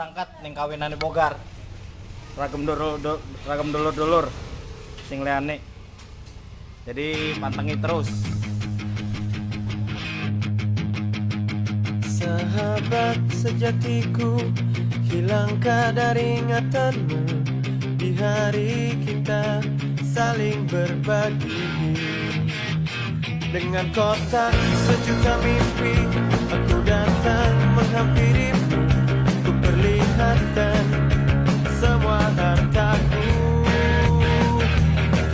berangkat ning kawinane Bogar. Ragam dulur-dulur sing liyane. Jadi pantengi terus. Sahabat sejatiku, hilang kadar ingatanmu di hari kita saling berbagi. Dengan kotak sejuta mimpi, aku datang menghampirimu. Ku perlihatkan semua hartaku.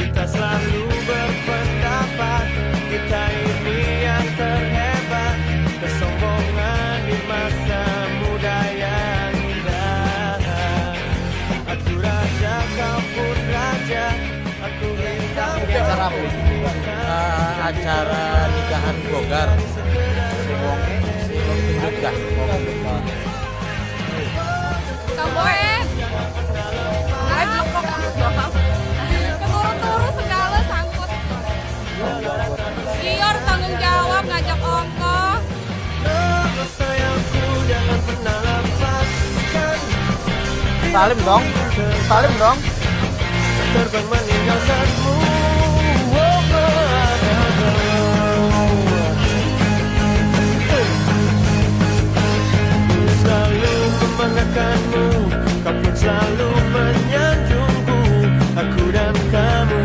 Kita selalu berpendapat, kita ini yang terhebat. Kesombongan di masa muda yang indah. Aku raja, kau pun raja. Aku bintang, Acara apa? Acara nikahan Bogar. Si wonge si tunjuk dah. Kaboen. Nggak jongkok doang. Keturu-turu segala sangkut. Sior tanggung jawab ngajak ongkos. sayangku, jangan pernah lepaskan. Salim dong. Salim dong. Terbang meninggalkanmu. Selalu membanggakanmu, kau pun selalu menyanjungku. Aku dan kamu,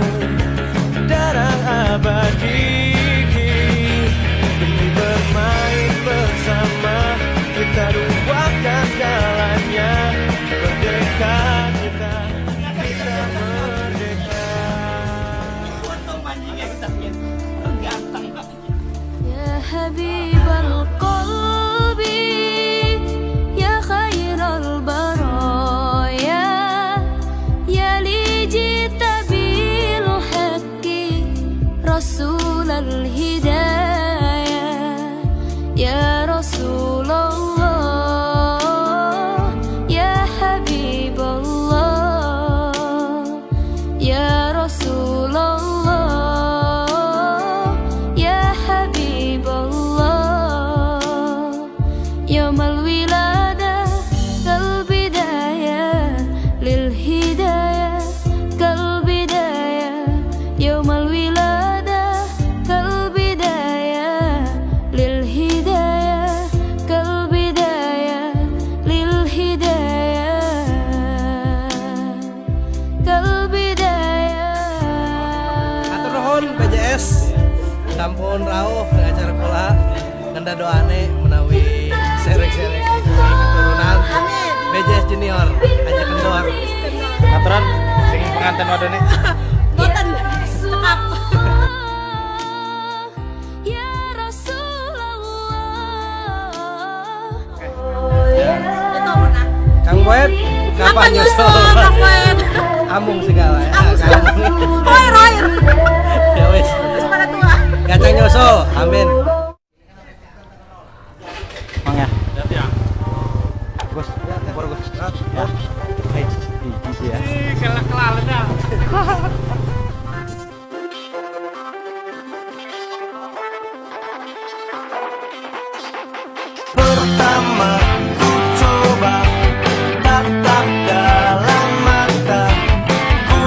darah abadi. Demi bermain bersama, kita ruangkan jalannya. Merdeka kita merdeka. يا حبيب القلب يا خير البرايا يا لي جئت بالحق رسول الهدايا يا رسول الله يا حبيب الله يا رسول الله يا حبيب الله يوم الولادة كالبداية للهداية كالبداية يوم الولادة كالبداية للهداية كالبداية للهداية كالبداية Atur nuhun BJS sampun rawuh di acara kula ngenda doane menawi serek-serek keturunan BJS Junior aja kendor. Aturan sing pengantin wadone. Boten. يا رسول الله Kang Boet kapan nyusul? Kapan? Amung segala ya. Roir. Ya wis. Pada tua. Gacang nyusul. Amin. Mang ya. Ya. Gus, tempur Gus. Ya. Hei, iki ya. Kelak-kelalen dah. Pertama ku coba tatap dalam mata, ku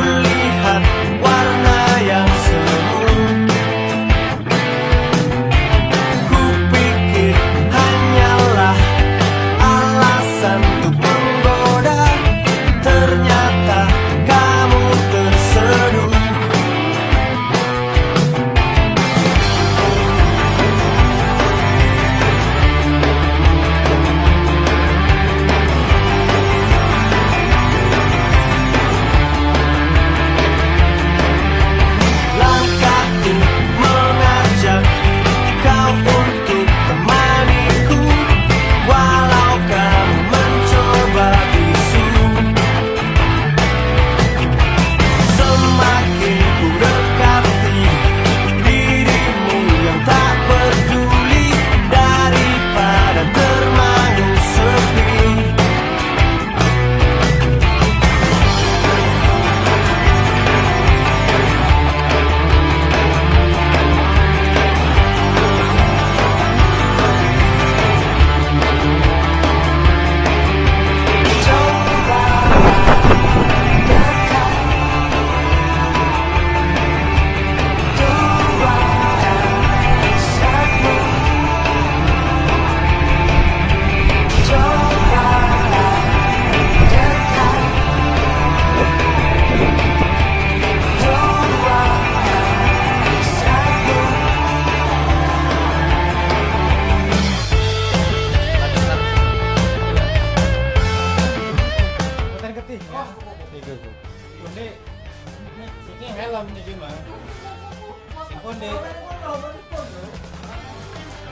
Konde.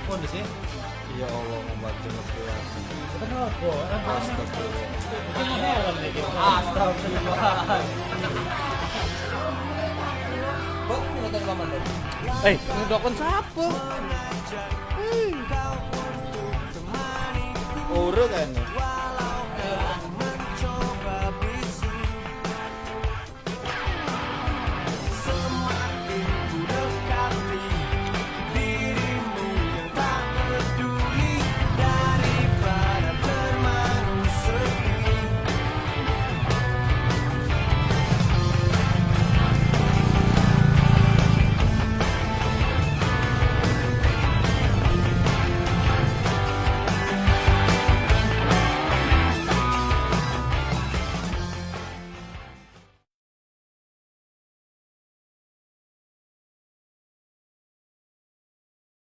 Konde sih. Ya Allah, membantu inspirasi. Kenapa? Astagfirullah. Astagfirullah. Kok nonton lama dong? Ngedokon siapa? Ora kan.